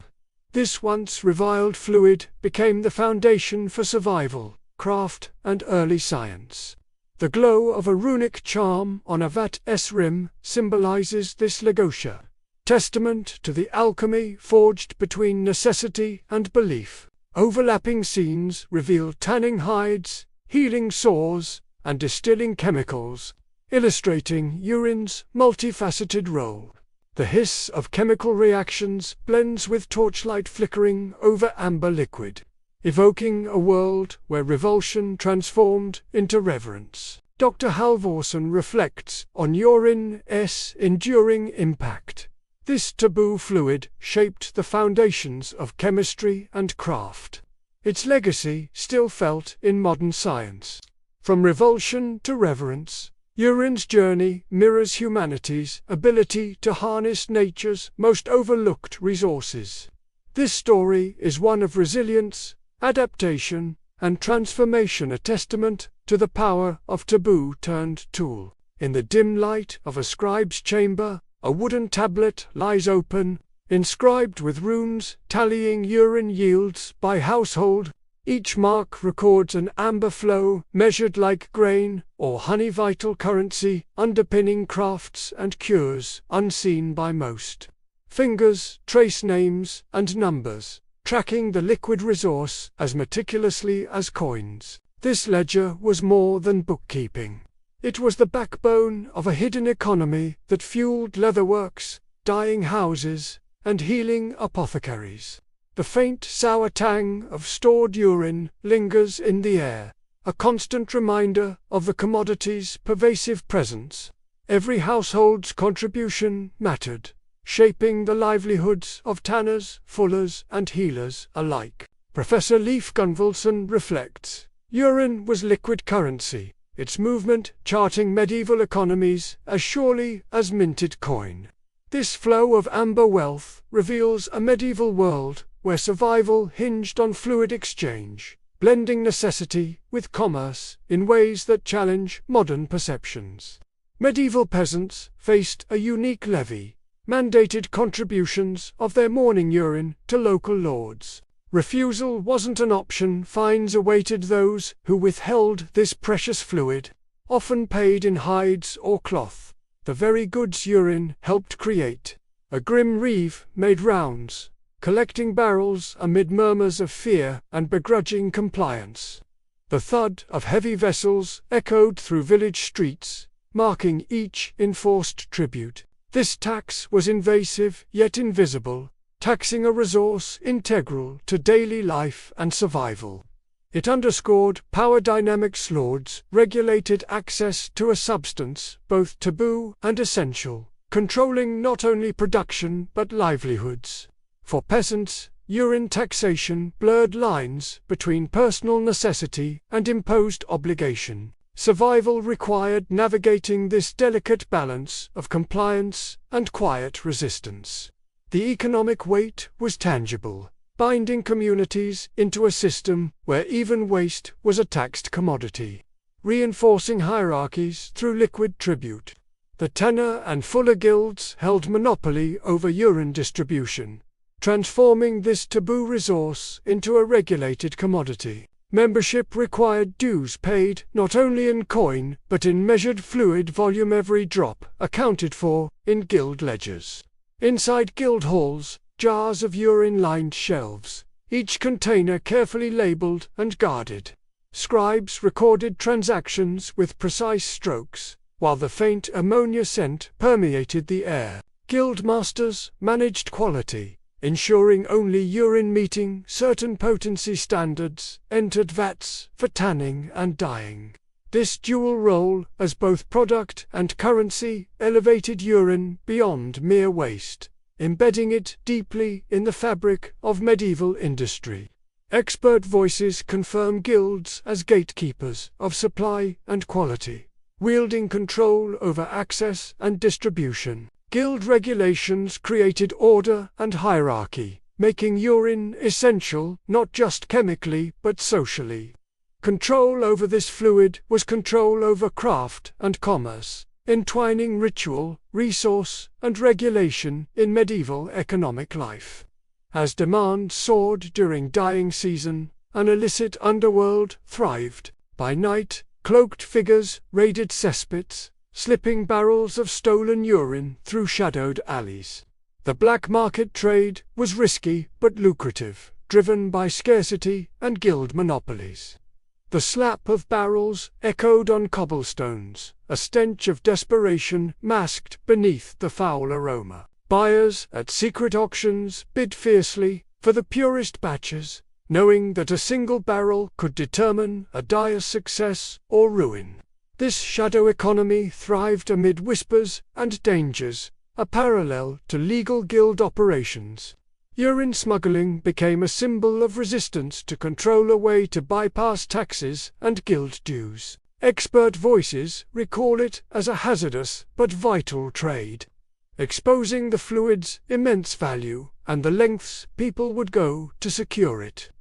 This once reviled fluid became the foundation for survival, craft, and early science. The glow of a runic charm on a vat's rim symbolizes this legotia, testament to the alchemy forged between necessity and belief. Overlapping scenes reveal tanning hides, healing sores, and distilling chemicals, illustrating urine's multifaceted role. The hiss of chemical reactions blends with torchlight flickering over amber liquid, evoking a world where revulsion transformed into reverence. Dr. Halvorsen reflects on urine's enduring impact. This taboo fluid shaped the foundations of chemistry and craft. Its legacy still felt in modern science. From revulsion to reverence, urine's journey mirrors humanity's ability to harness nature's most overlooked resources. This story is one of resilience, adaptation, and transformation, a testament to the power of taboo turned tool. In the dim light of a scribe's chamber, a wooden tablet lies open, inscribed with runes tallying urine yields by household. Each mark records an amber flow measured like grain or honey, vital currency underpinning crafts and cures unseen by most. Fingers trace names and numbers, tracking the liquid resource as meticulously as coins. This ledger was more than bookkeeping. It was the backbone of a hidden economy that fueled leatherworks, dyeing houses, and healing apothecaries. The faint sour tang of stored urine lingers in the air, a constant reminder of the commodity's pervasive presence. Every household's contribution mattered, shaping the livelihoods of tanners, fullers, and healers alike. Professor Leif Gunvaldsen reflects, urine was liquid currency, its movement charting medieval economies as surely as minted coin. This flow of amber wealth reveals a medieval world where survival hinged on fluid exchange, blending necessity with commerce in ways that challenge modern perceptions. Medieval peasants faced a unique levy, mandated contributions of their morning urine to local lords. Refusal wasn't an option. Fines awaited those who withheld this precious fluid, often paid in hides or cloth. The very goods urine helped create. A grim reeve made rounds, collecting barrels amid murmurs of fear and begrudging compliance. The thud of heavy vessels echoed through village streets, marking each enforced tribute. This tax was invasive yet invisible, taxing a resource integral to daily life and survival. It underscored power dynamics. Lords regulated access to a substance both taboo and essential, controlling not only production but livelihoods. For peasants, urine taxation blurred lines between personal necessity and imposed obligation. Survival required navigating this delicate balance of compliance and quiet resistance. The economic weight was tangible, binding communities into a system where even waste was a taxed commodity, reinforcing hierarchies through liquid tribute. The tanner and fuller guilds held monopoly over urine distribution, transforming this taboo resource into a regulated commodity. Membership required dues paid not only in coin but in measured fluid volume, every drop accounted for in guild ledgers. Inside guild halls, jars of urine lined shelves, each container carefully labeled and guarded. Scribes recorded transactions with precise strokes, while the faint ammonia scent permeated the air. Guild masters managed quality, ensuring only urine meeting certain potency standards entered vats for tanning and dyeing. This dual role as both product and currency elevated urine beyond mere waste, embedding it deeply in the fabric of medieval industry. Expert voices confirm guilds as gatekeepers of supply and quality, wielding control over access and distribution. Guild regulations created order and hierarchy, making urine essential not just chemically but socially. Control over this fluid was control over craft and commerce, entwining ritual, resource, and regulation in medieval economic life. As demand soared during dyeing season, an illicit underworld thrived. By night, cloaked figures raided cesspits, slipping barrels of stolen urine through shadowed alleys. The black market trade was risky but lucrative, driven by scarcity and guild monopolies. The slap of barrels echoed on cobblestones, a stench of desperation masked beneath the foul aroma. Buyers at secret auctions bid fiercely for the purest batches, knowing that a single barrel could determine a dyer's success or ruin. This shadow economy thrived amid whispers and dangers, a parallel to legal guild operations. Urine smuggling became a symbol of resistance to control, a way to bypass taxes and guild dues. Expert voices recall it as a hazardous but vital trade, exposing the fluid's immense value and the lengths people would go to secure it.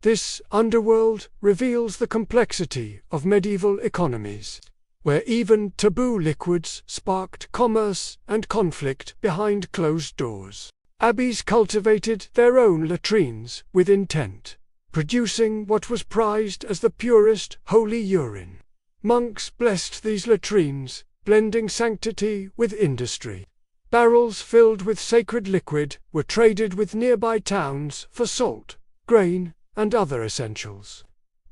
This underworld reveals the complexity of medieval economies, where even taboo liquids sparked commerce and conflict behind closed doors. Abbeys cultivated their own latrines with intent, producing what was prized as the purest holy urine. Monks blessed these latrines, blending sanctity with industry. Barrels filled with sacred liquid were traded with nearby towns for salt, grain, and other essentials.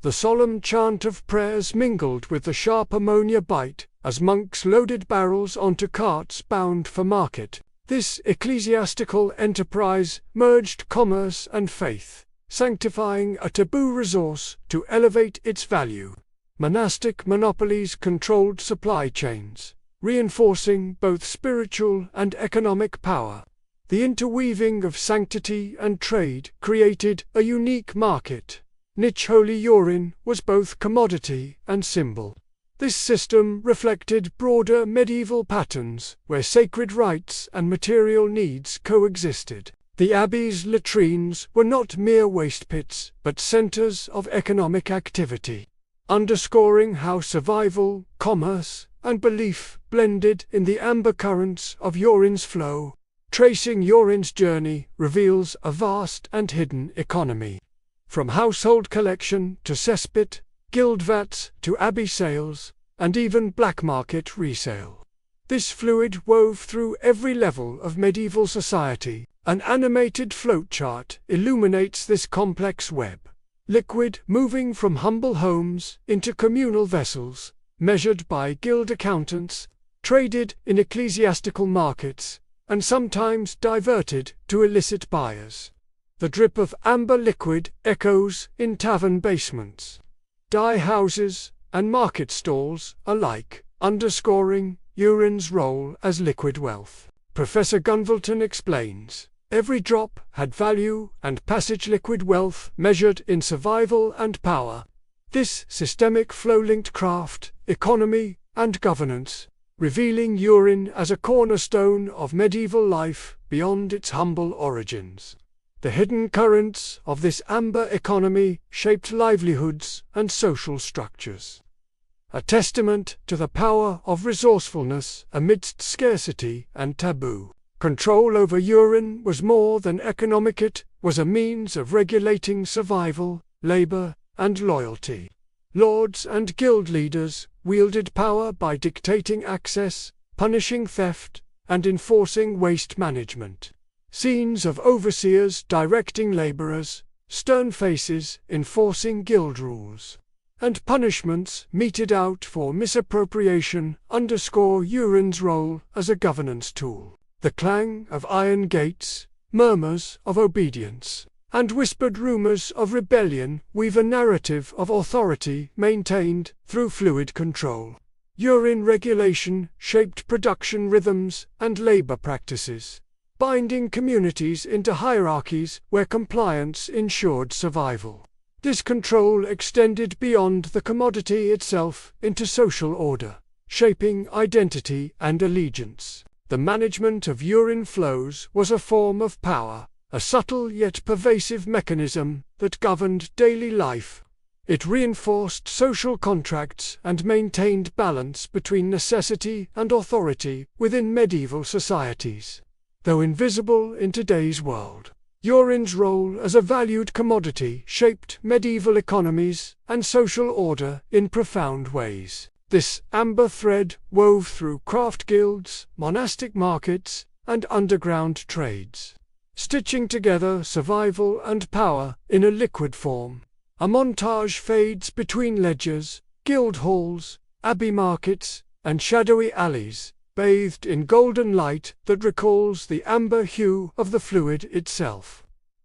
The solemn chant of prayers mingled with the sharp ammonia bite as monks loaded barrels onto carts bound for market. This ecclesiastical enterprise merged commerce and faith, sanctifying a taboo resource to elevate its value. Monastic monopolies controlled supply chains, reinforcing both spiritual and economic power. The interweaving of sanctity and trade created a unique market. Niche holy urine was both commodity and symbol. This system reflected broader medieval patterns where sacred rites and material needs coexisted. The abbey's latrines were not mere waste pits, but centers of economic activity, underscoring how survival, commerce, and belief blended in the amber currents of urine's flow. Tracing urine's journey reveals a vast and hidden economy. From household collection to cesspit, guild vats to abbey sales, and even black market resale. This fluid wove through every level of medieval society. An animated flowchart illuminates this complex web. Liquid moving from humble homes into communal vessels, measured by guild accountants, traded in ecclesiastical markets, and sometimes diverted to illicit buyers. The drip of amber liquid echoes in tavern basements, dye houses, and market stalls alike, underscoring urine's role as liquid wealth. Professor Gunvalton explains, every drop had value and passage, liquid wealth measured in survival and power. This systemic flow linked craft, economy, and governance, revealing urine as a cornerstone of medieval life beyond its humble origins. The hidden currents of this amber economy shaped livelihoods and social structures, a testament to the power of resourcefulness amidst scarcity and taboo. Control over urine was more than economic, it was a means of regulating survival, labor, and loyalty. Lords and guild leaders wielded power by dictating access, punishing theft, and enforcing waste management. Scenes of overseers directing laborers, stern faces enforcing guild rules, and punishments meted out for misappropriation underscore urine's role as a governance tool. The clang of iron gates, murmurs of obedience, and whispered rumors of rebellion weave a narrative of authority maintained through fluid control. Urine regulation shaped production rhythms and labor practices, binding communities into hierarchies where compliance ensured survival. This control extended beyond the commodity itself into social order, shaping identity and allegiance. The management of urine flows was a form of power, a subtle yet pervasive mechanism that governed daily life. It reinforced social contracts and maintained balance between necessity and authority within medieval societies. Though invisible in today's world, Urine's role as a valued commodity shaped medieval economies and social order in profound ways. This amber thread wove through craft guilds, monastic markets, and underground trades, stitching together survival and power in a liquid form. A montage fades between ledgers, guild halls, abbey markets, and shadowy alleys, bathed in golden light that recalls the amber hue of the fluid itself.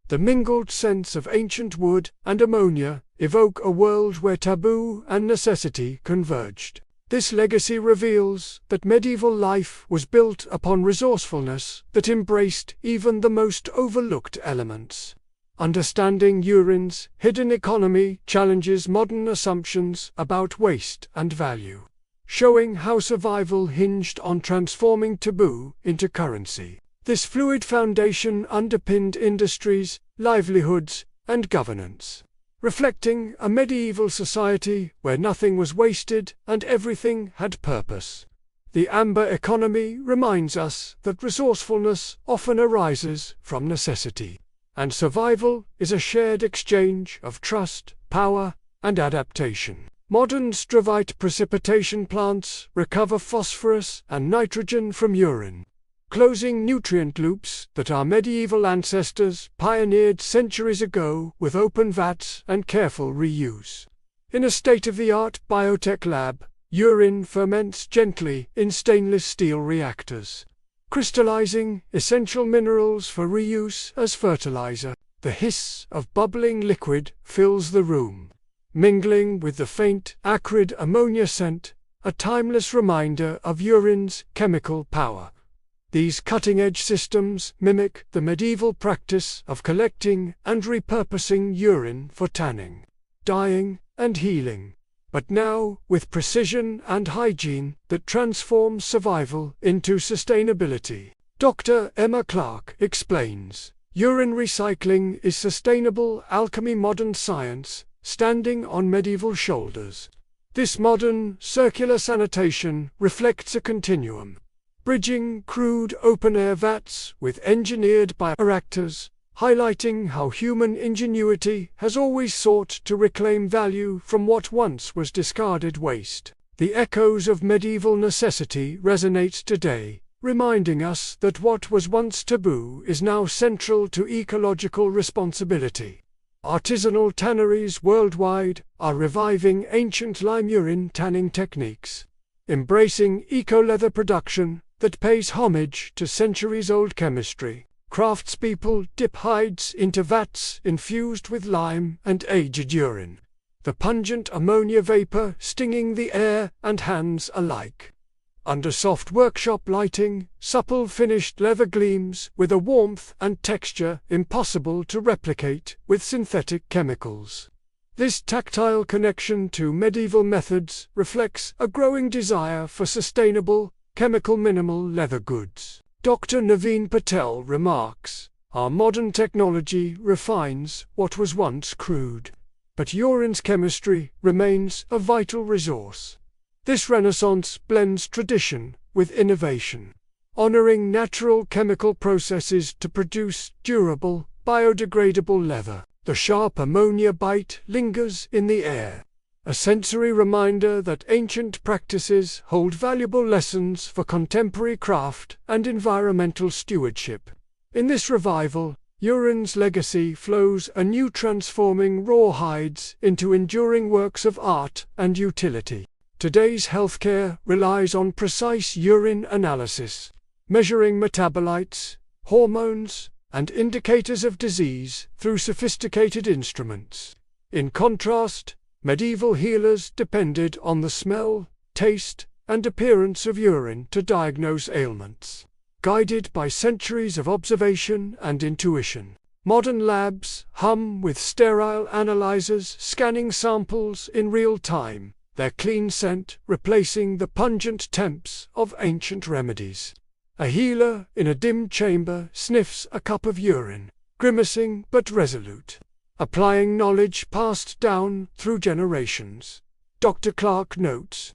The mingled scents of ancient wood and ammonia evoke a world where taboo and necessity converged. This legacy reveals that medieval life was built upon resourcefulness that embraced even the most overlooked elements. Understanding urine's hidden economy challenges modern assumptions about waste and value, showing how survival hinged on transforming taboo into currency. This fluid foundation underpinned industries, livelihoods, and governance, reflecting a medieval society where nothing was wasted and everything had purpose. The amber economy reminds us that resourcefulness often arises from necessity, and survival is a shared exchange of trust, power, and adaptation. Modern struvite precipitation plants recover phosphorus and nitrogen from urine, closing nutrient loops that our medieval ancestors pioneered centuries ago with open vats and careful reuse. In a state-of-the-art biotech lab, urine ferments gently in stainless steel reactors, crystallizing essential minerals for reuse as fertilizer. The hiss of bubbling liquid fills the room, mingling with the faint, acrid ammonia scent, a timeless reminder of urine's chemical power. These cutting-edge systems mimic the medieval practice of collecting and repurposing urine for tanning, dyeing, and healing, but now with precision and hygiene that transforms survival into sustainability. Dr. Emma Clark explains, urine recycling is sustainable alchemy, modern science, standing on medieval shoulders. This modern, circular sanitation reflects a continuum, bridging crude open-air vats with engineered bioreactors, highlighting how human ingenuity has always sought to reclaim value from what once was discarded waste. The echoes of medieval necessity resonate today, reminding us that what was once taboo is now central to ecological responsibility. Artisanal tanneries worldwide are reviving ancient lime urine tanning techniques, embracing eco-leather production that pays homage to centuries-old chemistry. Craftspeople dip hides into vats infused with lime and aged urine, the pungent ammonia vapor stinging the air and hands alike. Under soft workshop lighting, supple finished leather gleams with a warmth and texture impossible to replicate with synthetic chemicals. This tactile connection to medieval methods reflects a growing desire for sustainable, chemical-minimal leather goods. Dr. Naveen Patel remarks, our modern technology refines what was once crude, but urine's chemistry remains a vital resource. This renaissance blends tradition with innovation, honoring natural chemical processes to produce durable, biodegradable leather. The sharp ammonia bite lingers in the air, a sensory reminder that ancient practices hold valuable lessons for contemporary craft and environmental stewardship. In this revival, urine's legacy flows anew, transforming raw hides into enduring works of art and utility. Today's healthcare relies on precise urine analysis, measuring metabolites, hormones, and indicators of disease through sophisticated instruments. In contrast, medieval healers depended on the smell, taste, and appearance of urine to diagnose ailments. Guided by centuries of observation and intuition, modern labs hum with sterile analyzers scanning samples in real time, their clean scent replacing the pungent temps of ancient remedies. A healer in a dim chamber sniffs a cup of urine, grimacing but resolute, applying knowledge passed down through generations. Dr. Clark notes,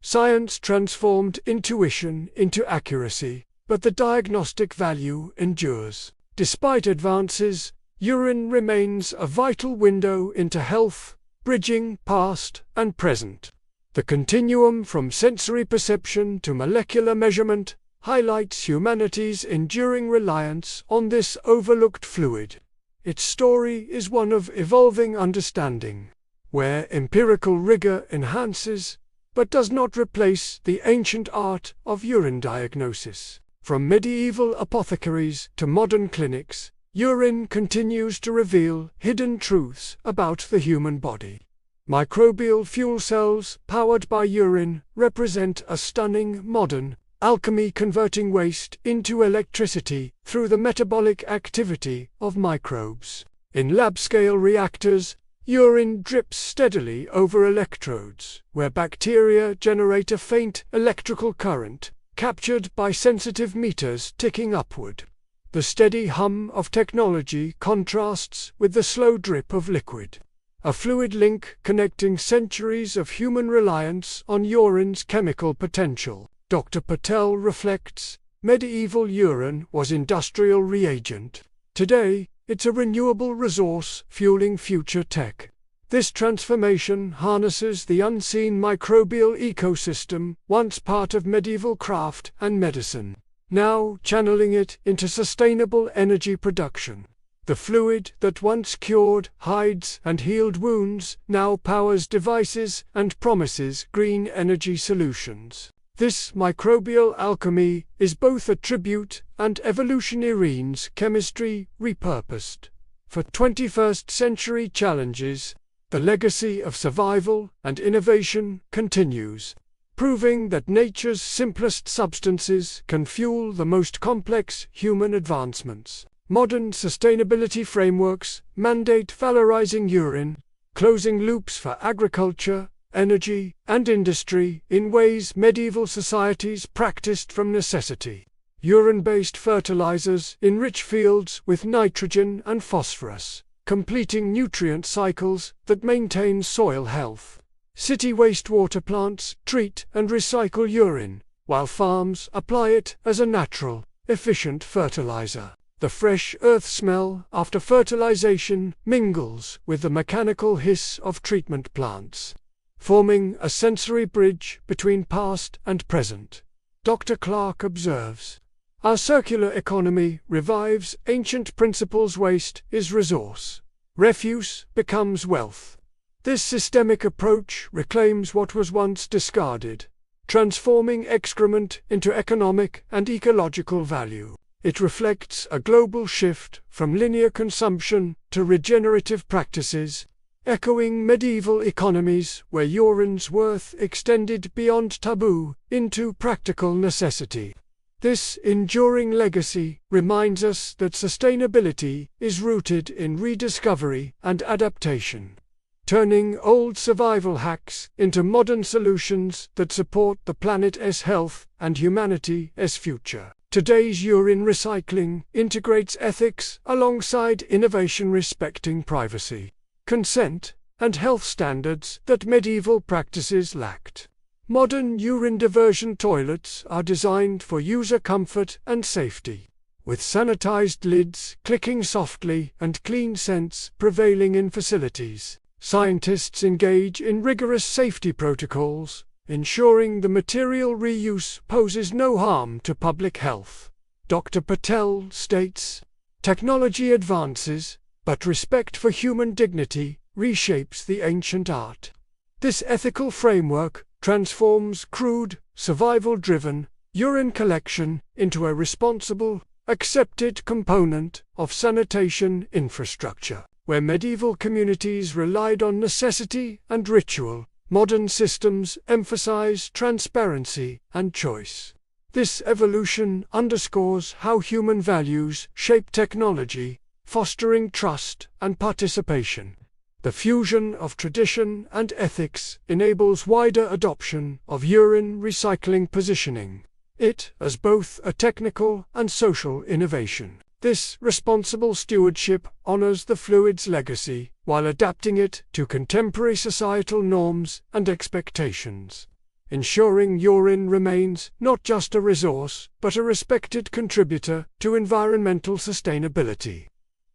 science transformed intuition into accuracy, but the diagnostic value endures. Despite advances, urine remains a vital window into health, bridging past and present. The continuum from sensory perception to molecular measurement highlights humanity's enduring reliance on this overlooked fluid. Its story is one of evolving understanding, where empirical rigor enhances, but does not replace the ancient art of urine diagnosis. From medieval apothecaries to modern clinics, urine continues to reveal hidden truths about the human body. Microbial fuel cells powered by urine represent a stunning modern alchemy, converting waste into electricity through the metabolic activity of microbes. In lab-scale reactors, urine drips steadily over electrodes, where bacteria generate a faint electrical current, captured by sensitive meters ticking upward. The steady hum of technology contrasts with the slow drip of liquid, a fluid link connecting centuries of human reliance on urine's chemical potential. Dr. Patel reflects, medieval urine was industrial reagent. Today, it's a renewable resource fueling future tech. This transformation harnesses the unseen microbial ecosystem, once part of medieval craft and medicine, now channeling it into sustainable energy production. The fluid that once cured, hides, and healed wounds now powers devices and promises green energy solutions. This microbial alchemy is both a tribute and evolutionary's chemistry repurposed for 21st century challenges. The legacy of survival and innovation continues, proving that nature's simplest substances can fuel the most complex human advancements. Modern sustainability frameworks mandate valorizing urine, closing loops for agriculture, energy, and industry in ways medieval societies practiced from necessity. Urine-based fertilizers enrich fields with nitrogen and phosphorus, completing nutrient cycles that maintain soil health. City wastewater plants treat and recycle urine, while farms apply it as a natural, efficient fertilizer. The fresh earth smell after fertilization mingles with the mechanical hiss of treatment plants, forming a sensory bridge between past and present. Dr. Clark observes, our circular economy revives ancient principles. Waste is resource. Refuse becomes wealth. This systemic approach reclaims what was once discarded, transforming excrement into economic and ecological value. It reflects a global shift from linear consumption to regenerative practices, echoing medieval economies where urine's worth extended beyond taboo into practical necessity. This enduring legacy reminds us that sustainability is rooted in rediscovery and adaptation, turning old survival hacks into modern solutions that support the planet's health and humanity's future. Today's urine recycling integrates ethics alongside innovation, respecting privacy, consent, and health standards that medieval practices lacked. Modern urine diversion toilets are designed for user comfort and safety, with sanitized lids clicking softly and clean scents prevailing in facilities. Scientists engage in rigorous safety protocols, ensuring the material reuse poses no harm to public health. Dr. Patel states, technology advances, but respect for human dignity reshapes the ancient art. This ethical framework transforms crude, survival-driven urine collection into a responsible, accepted component of sanitation infrastructure. Where medieval communities relied on necessity and ritual, modern systems emphasize transparency and choice. This evolution underscores how human values shape technology, fostering trust and participation. The fusion of tradition and ethics enables wider adoption of urine recycling, positioning it as both a technical and social innovation. This responsible stewardship honors the fluid's legacy while adapting it to contemporary societal norms and expectations, ensuring urine remains not just a resource, but a respected contributor to environmental sustainability.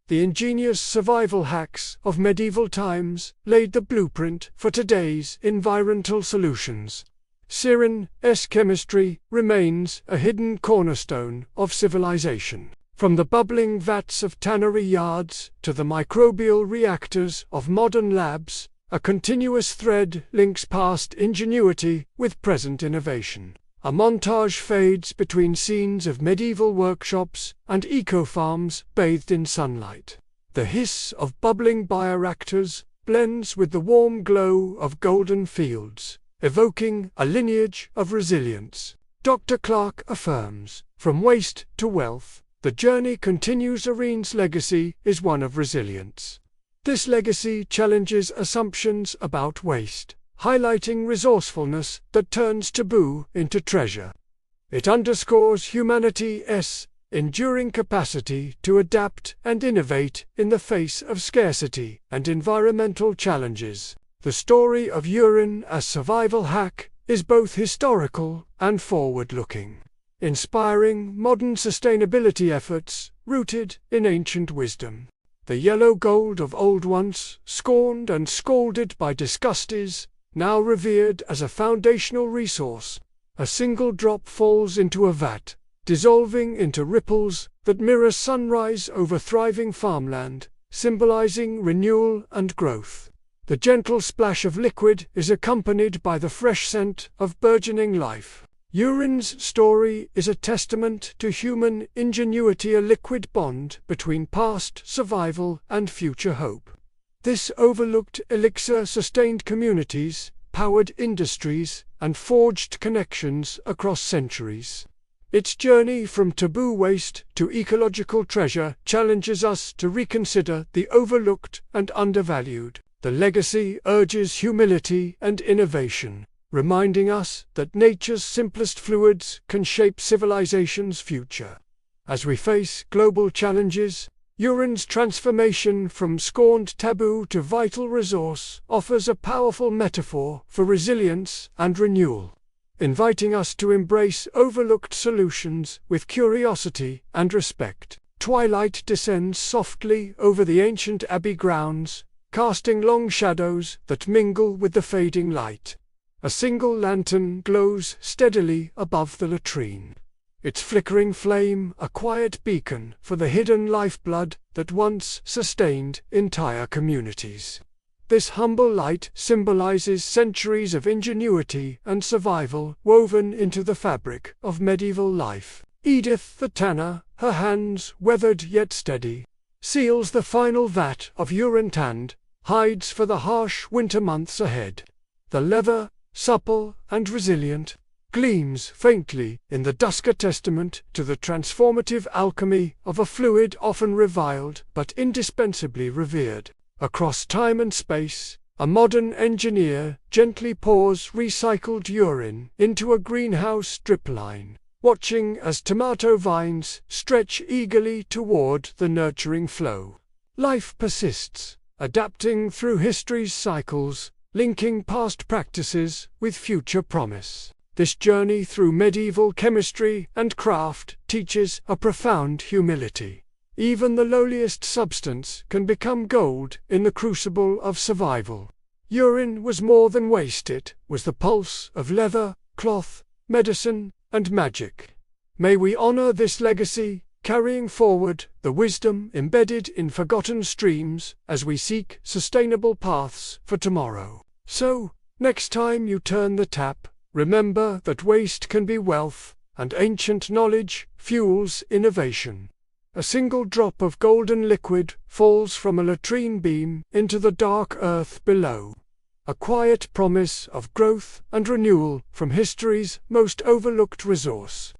The ingenious survival hacks of medieval times laid the blueprint for today's environmental solutions. URINE's chemistry remains a hidden cornerstone of civilization. From the bubbling vats of tannery yards to the microbial reactors of modern labs, a continuous thread links past ingenuity with present innovation. A montage fades between scenes of medieval workshops and eco-farms bathed in sunlight. The hiss of bubbling bioreactors blends with the warm glow of golden fields, evoking a lineage of resilience. Dr. Clark affirms, from waste to wealth, the journey continues. URINE's legacy is one of resilience. This legacy challenges assumptions about waste, highlighting resourcefulness that turns taboo into treasure. It underscores humanity's enduring capacity to adapt and innovate in the face of scarcity and environmental challenges. The story of urine as survival hack is both historical and forward-looking, inspiring modern sustainability efforts rooted in ancient wisdom. The yellow gold of old, once scorned and scolded by disgusties, now revered as a foundational resource. A single drop falls into a vat, dissolving into ripples that mirror sunrise over thriving farmland, symbolizing renewal and growth. The gentle splash of liquid is accompanied by the fresh scent of burgeoning life. URINE's story is a testament to human ingenuity, a liquid bond between past survival and future hope. This overlooked elixir sustained communities, powered industries, and forged connections across centuries. Its journey from taboo waste to ecological treasure challenges us to reconsider the overlooked and undervalued. The legacy urges humility and innovation, reminding us that nature's simplest fluids can shape civilization's future. As we face global challenges, URINE's transformation from scorned taboo to vital resource offers a powerful metaphor for resilience and renewal, inviting us to embrace overlooked solutions with curiosity and respect. Twilight descends softly over the ancient abbey grounds, casting long shadows that mingle with the fading light. A single lantern glows steadily above the latrine, its flickering flame a quiet beacon for the hidden lifeblood that once sustained entire communities. This humble light symbolizes centuries of ingenuity and survival woven into the fabric of medieval life. Edith the tanner, her hands weathered yet steady, seals the final vat of urine and hides for the harsh winter months ahead. The leather, supple and resilient, gleams faintly in the dusk, a testament to the transformative alchemy of a fluid often reviled but indispensably revered. Across time and space, a modern engineer gently pours recycled urine into a greenhouse drip line, watching as tomato vines stretch eagerly toward the nurturing flow. Life persists, adapting through history's cycles, linking past practices with future promise. This journey through medieval chemistry and craft teaches a profound humility. Even the lowliest substance can become gold in the crucible of survival. Urine was more than waste, it was the pulse of leather, cloth, medicine, and magic. May we honor this legacy, carrying forward the wisdom embedded in forgotten streams as we seek sustainable paths for tomorrow. So, next time you turn the tap, remember that waste can be wealth, and ancient knowledge fuels innovation. A single drop of golden liquid falls from a latrine beam into the dark earth below, a quiet promise of growth and renewal from history's most overlooked resource.